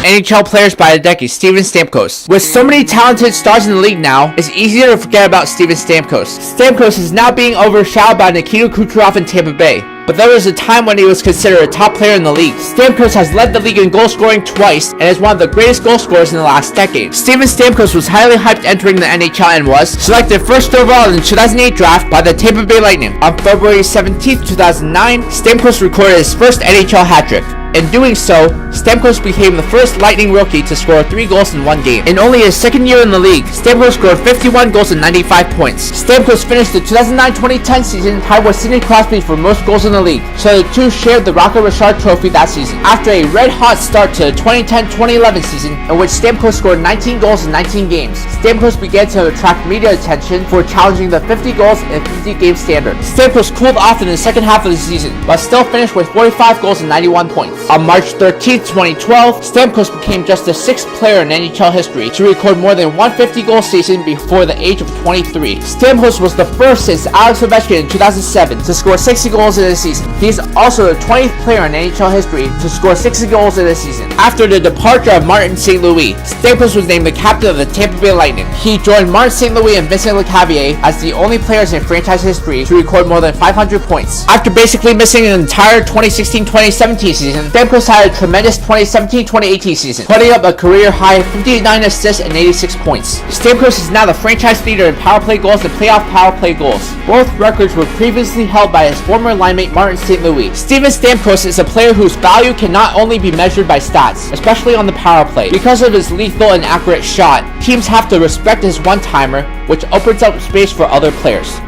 NHL Players by the Decade Steven Stamkos. With so many talented stars in the league now, it's easier to forget about Steven Stamkos. Stamkos is now being overshadowed by Nikita Kucherov in Tampa Bay, but there was a time when he was considered a top player in the league. Stamkos has led the league in goal scoring twice and is one of the greatest goal scorers in the last decade. Steven Stamkos was highly hyped entering the NHL and was selected first overall in the 2008 draft by the Tampa Bay Lightning. On February 17, 2009, Stamkos recorded his first NHL hat-trick. In doing so, Stamkos became the first Lightning rookie to score 3 goals in one game. In only his second year in the league, Stamkos scored 51 goals and 95 points. Stamkos finished the 2009-2010 season tied with Sidney Crosby for most goals in the league, so the two shared the Rocket Richard Trophy that season. After a red-hot start to the 2010-2011 season, in which Stamkos scored 19 goals in 19 games, Stamkos began to attract media attention for challenging the 50 goals in 50 game standard. Stamkos cooled off in the second half of the season, but still finished with 45 goals and 91 points. On March 13, 2012, Stamkos became just the 6th player in NHL history to record more than 150 goal season before the age of 23. Stamkos was the first since Alex Ovechkin in 2007 to score 60 goals in a season. He is also the 20th player in NHL history to score 60 goals in a season. After the departure of Martin St. Louis, Stamkos was named the captain of the Tampa Bay Lightning. He joined Martin St. Louis and Vincent Lecavalier as the only players in franchise history to record more than 500 points. After basically missing an entire 2016-2017 season, Stamkos had a tremendous 2017-2018 season, putting up a career-high 59 assists and 86 points. Stamkos is now the franchise leader in power play goals and playoff power play goals. Both records were previously held by his former linemate Martin St. Louis. Steven Stamkos is a player whose value can not only be measured by stats, especially on the power play. Because of his lethal and accurate shot, teams have to respect his one-timer, which opens up space for other players.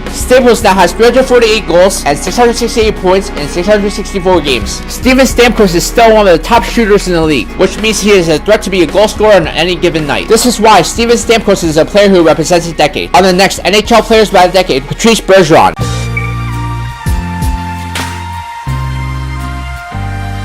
Stamkos now has 348 goals and 668 points in 664 games. Steven Stamkos is still one of the top shooters in the league, which means he is a threat to be a goal scorer on any given night. This is why Steven Stamkos is a player who represents a decade. On the next NHL Players by the Decade, Patrice Bergeron.